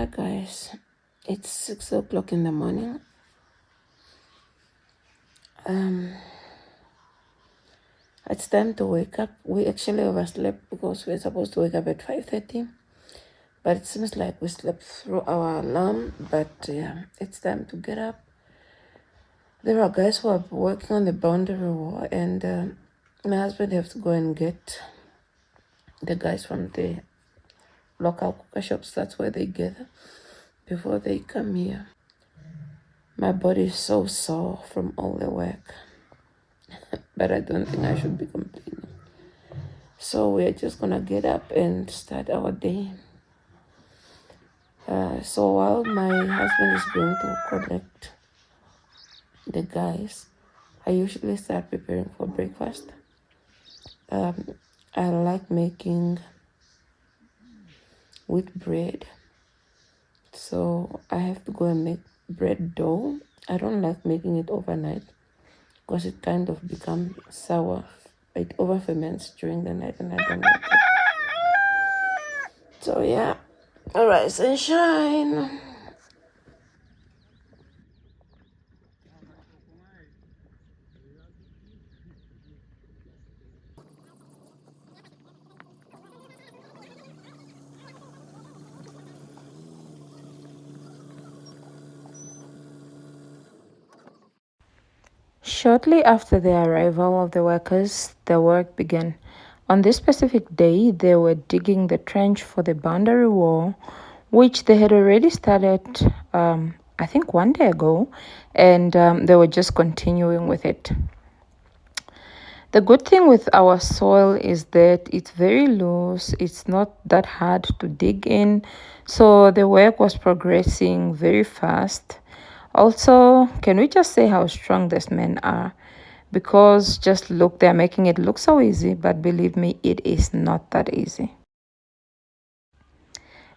Hi guys, it's 6 o'clock in the morning. It's time to wake up. We actually overslept because we're supposed to wake up at 5:30, but it seems like we slept through our alarm. But yeah, it's time to get up. There are guys who are working on the boundary wall, and my husband have to go and get the guys from the local cooker shops. That's where they gather before they come here. My body is so sore from all the work, but I don't think I should be complaining. So we're just gonna get up and start our day. So while my husband is going to collect the guys, I usually start preparing for breakfast. I like making wheat bread, so I have to go and make bread dough. I don't like making it overnight because it kind of becomes sour. It over ferments during the night, and I don't like it. So yeah, rise and shine. Shortly after the arrival of the workers, the work began. On this specific day, they were digging the trench for the boundary wall, which they had already started, I think, one day ago, and they were just continuing with it. The good thing with our soil is that it's very loose, it's not that hard to dig in, so the work was progressing very fast. Also, can we just say how strong these men are? Because just look, they're making it look so easy, but believe me, it is not that easy.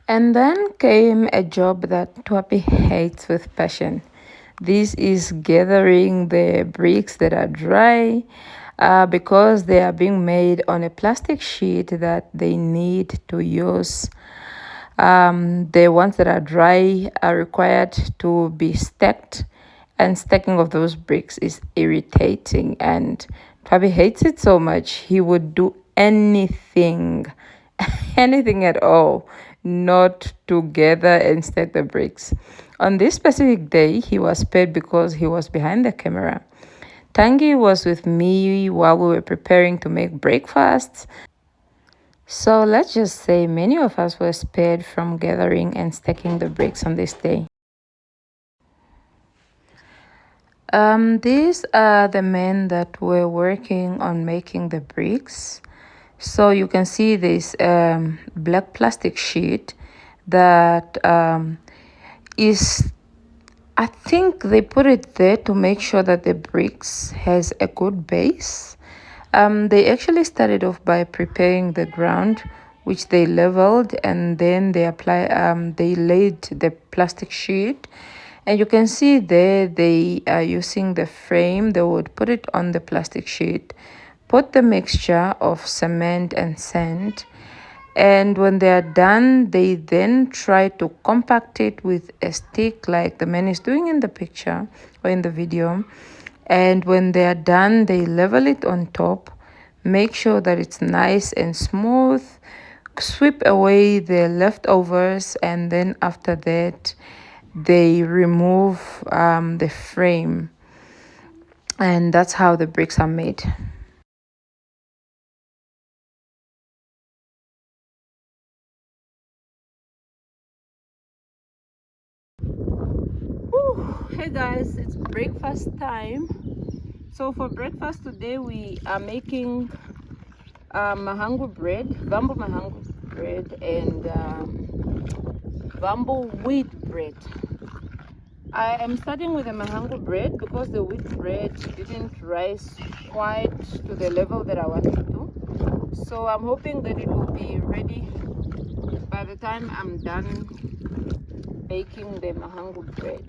And then came a job that Twapi hates with passion. This is gathering the bricks that are dry because they are being made on a plastic sheet that they need to use. The ones that are dry are required to be stacked, and stacking of those bricks is irritating. And Twabi hates it so much, he would do anything, anything at all, not to gather and stack the bricks. On this specific day, he was paid because he was behind the camera. Tangi was with me while we were preparing to make breakfast. So let's just say many of us were spared from gathering and stacking the bricks on this day. These are the men that were working on making the bricks. So you can see this black plastic sheet that is, I think they put it there to make sure that the bricks has a good base. They actually started off by preparing the ground, which they leveled, and then they laid the plastic sheet. And you can see there they are using the frame. They would put it on the plastic sheet, put the mixture of cement and sand, and when they are done, they then try to compact it with a stick like the man is doing in the picture or in the video. And when they are done, they level it on top, make sure that it's nice and smooth, sweep away the leftovers, and then after that, they remove the frame. And that's how the bricks are made. Hey guys, it's breakfast time. So for breakfast today we are making mahangu bread, bamboo mahangu bread, and bamboo wheat bread. I am starting with the mahangu bread because the wheat bread didn't rise quite to the level that I wanted to. So I'm hoping that it will be ready by the time I'm done baking the mahangu bread.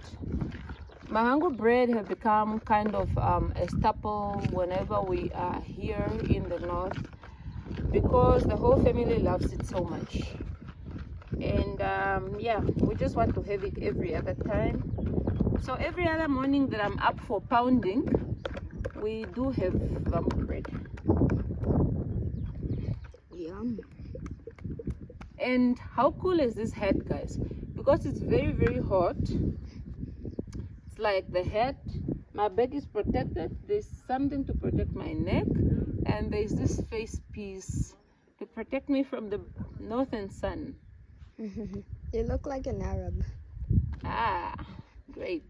Mahangu bread has become kind of a staple whenever we are here in the north because the whole family loves it so much. And yeah, we just want to have it every other time. So every other morning that I'm up for pounding, we do have bamboo bread. Yum. And how cool is this hat, guys? Because it's very, very hot. It's like the hat, my back is protected. There's something to protect my neck, and there's this face piece to protect me from the northern sun. You look like an Arab. Ah, great.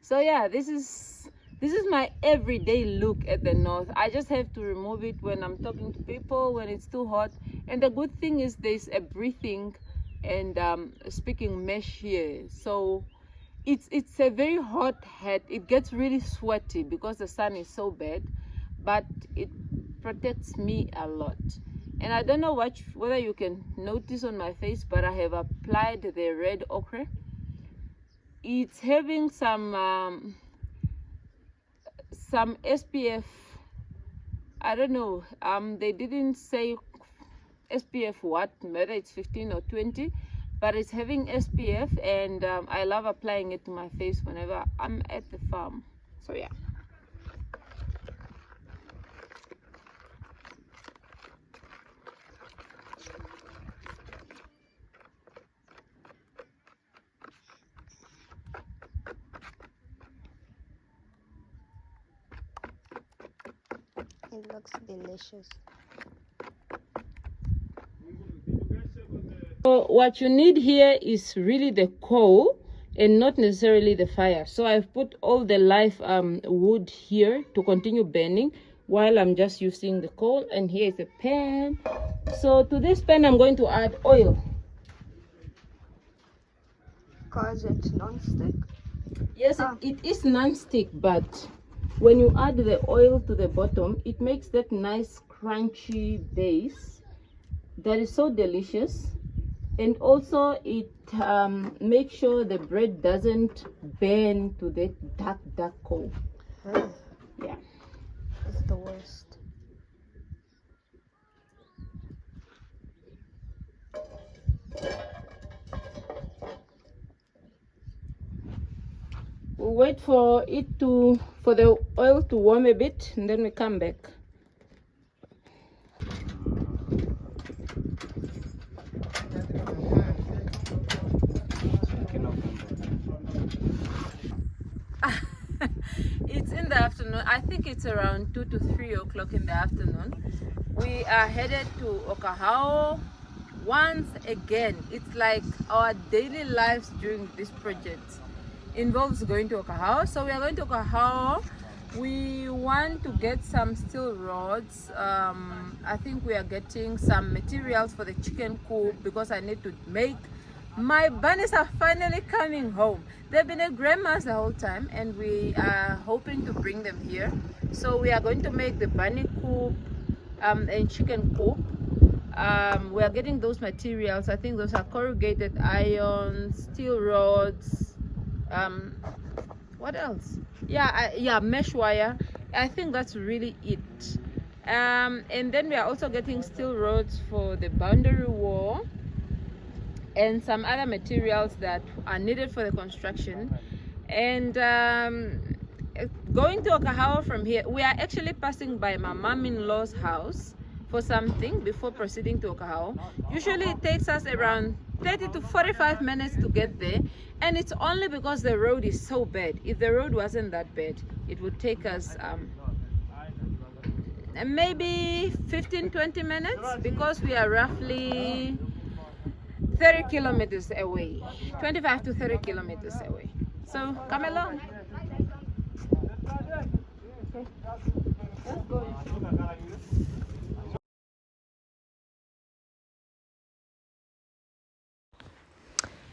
So yeah, this is my everyday look at the north. I just have to remove it when I'm talking to people, when it's too hot. And the good thing is there's a breathing and speaking mesh here. So it's a very hot hat. It gets really sweaty because the sun is so bad, but it protects me a lot. And I don't know whether you can notice on my face, but I have applied the red ochre. It's having some SPF. I don't know. They didn't say SPF what, whether it's 15 or 20, but it's having SPF, and I love applying it to my face whenever I'm at the farm. So yeah. It looks delicious. So what you need here is really the coal and not necessarily the fire. So I've put all the live wood here to continue burning while I'm just using the coal. And here is the pan. So to this pan I'm going to add oil. Cause it's non-stick. Yes, it is non-stick, but when you add the oil to the bottom, it makes that nice crunchy base that is so delicious. And also it makes sure the bread doesn't burn to the dark coal. Yeah, It's the worst. we'll wait for the oil to warm a bit, and then we come back. It's in the afternoon. I think it's around 2 to 3 o'clock in the afternoon. We are headed to Okahao once again. It's like our daily lives during this project involves going to Okahao. So we are going to Okahao. We want to get some steel rods. I think we are getting some materials for the chicken coop because I need to make. My bunnies are finally coming home. They've been at grandma's the whole time, and we are hoping to bring them here. So we are going to make the bunny coop and chicken coop. We are getting those materials. I think those are corrugated iron, steel rods. What else? Yeah, mesh wire. I think that's really it. And then we are also getting steel rods for the boundary wall and some other materials that are needed for the construction. And going to Okahao from here, we are actually passing by my mom-in-law's house for something before proceeding to Okahao. Usually it takes us around 30 to 45 minutes to get there, and it's only because the road is so bad. If the road wasn't that bad, it would take us maybe 15-20 minutes, because we are roughly 30 kilometers away, 25 to 30 kilometers away. So come along. Okay. Let's go.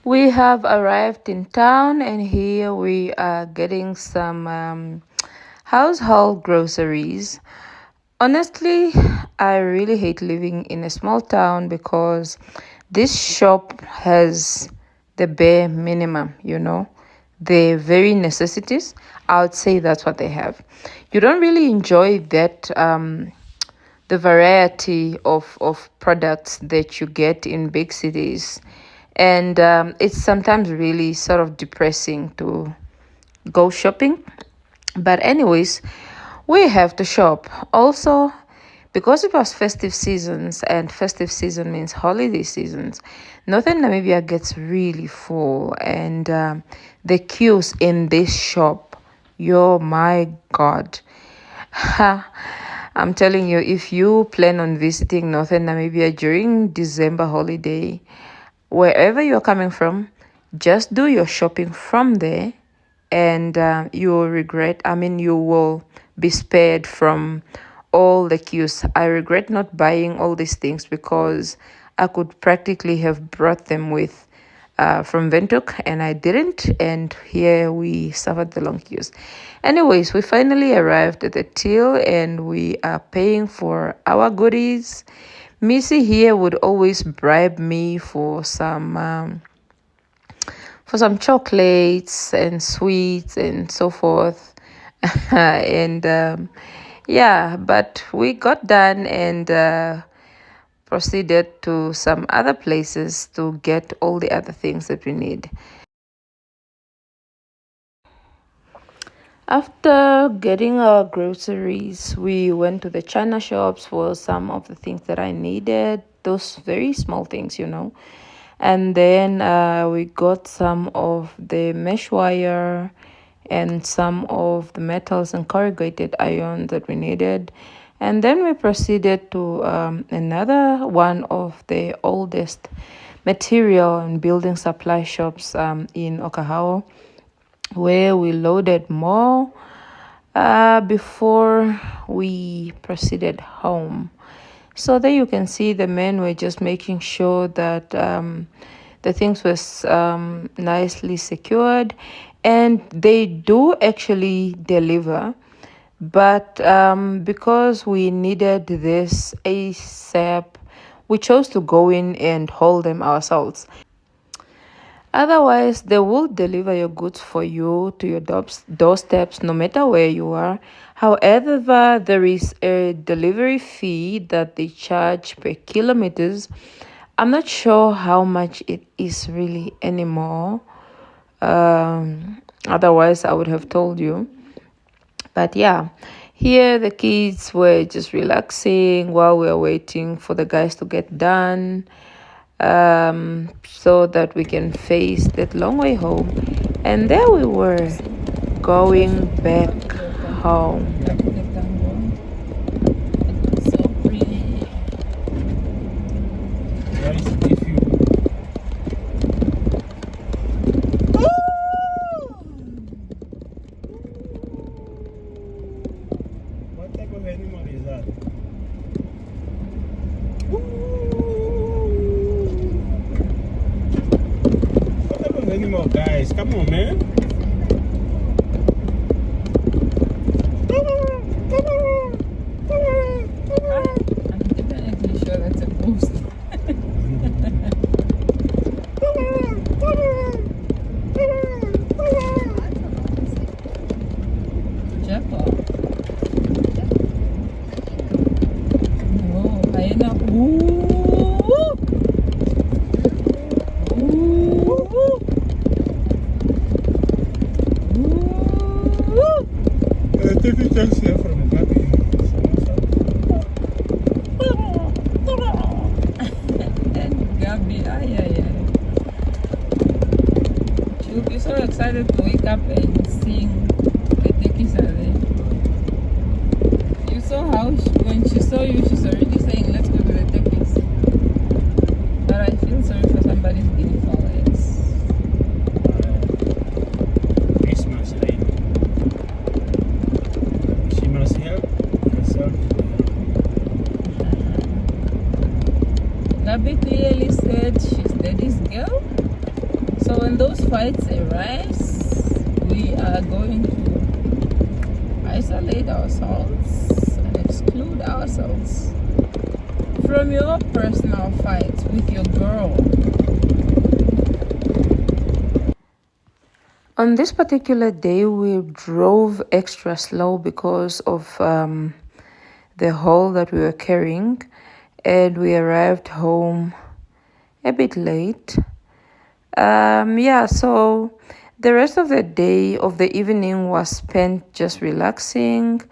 We have arrived in town, and here we are getting some household groceries. Honestly, I really hate living in a small town because this shop has the bare minimum, the very necessities. I would say that's what they have. You don't really enjoy that the variety of products that you get in big cities. And it's sometimes really sort of depressing to go shopping. But anyways, we have to shop. Also, because it was festive seasons, and festive season means holiday seasons, Northern Namibia gets really full, and the queues in this shop, yo, my God. Ha, I'm telling you, if you plan on visiting Northern Namibia during December holiday, wherever you're coming from, just do your shopping from there, and you will regret. I mean, you will be spared from all the queues. I regret not buying all these things because I could practically have brought them with from Ventok, and I didn't. And here we suffered the long queues. Anyways, we finally arrived at the till and we are paying for our goodies. Missy here would always bribe me for some chocolates and sweets and so forth. And yeah, but we got done and proceeded to some other places to get all the other things that we need. After getting our groceries, we went to the China shops for some of the things that I needed, those very small things, you know. And then we got some of the mesh wire and some of the metals and corrugated iron that we needed. And then we proceeded to another one of the oldest material and building supply shops in Okahao, where we loaded more before we proceeded home. So there you can see the men were just making sure that the things was nicely secured, and they do actually deliver. But because we needed this ASAP, we chose to go in and hold them ourselves. Otherwise, they will deliver your goods for you to your doorsteps no matter where you are. However, there is a delivery fee that they charge per kilometers. I'm not sure how much it is really anymore. Otherwise, I would have told you. But yeah, here the kids were just relaxing while we were waiting for the guys to get done, so that we can face that long way home. And there we were going back home. So pretty. What type of animal is that? What type of animal, guys? Come on, man. I'm definitely sure that's a ghost. Jackal. Oh, hyena. Ooh. Ooh. Take a chance here from Gabi. And Gabi, ay, ay, ay. She'll be so excited to wake up and sing the turkeys are there. You saw how when she saw you, she's already saying, let's go to the turkeys. But I feel sorry for somebody's guinea fowl eggs. Christmas, right? She must help herself. Gabi clearly said she's daddy's girl. So when those fights arise, we are going to isolate ourselves and exclude ourselves from your personal fights with your girl. On this particular day, we drove extra slow because of the haul that we were carrying, and we arrived home a bit late. Yeah, so the rest of the day of the evening was spent just relaxing,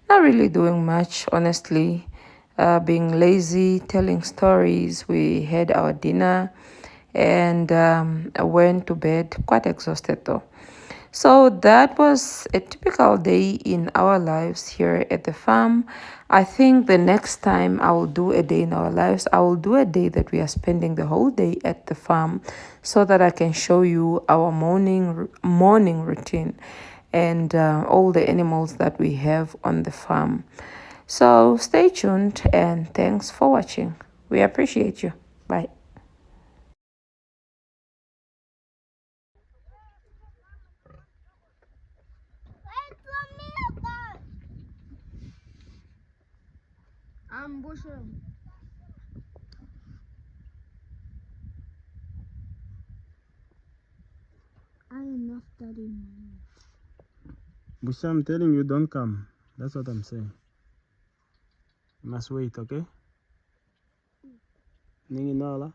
not really doing much, honestly. Being lazy, telling stories. We had our dinner and I went to bed quite exhausted though. So that was a typical day in our lives here at the farm. I think the next time I will do a day in our lives, I will do a day that we are spending the whole day at the farm so that I can show you our morning routine and all the animals that we have on the farm. So stay tuned and thanks for watching. We appreciate you. Bye. Bushel. I enough daddy. Busha, I'm telling you, don't come. That's what I'm saying. You must wait, okay? Ningi nala.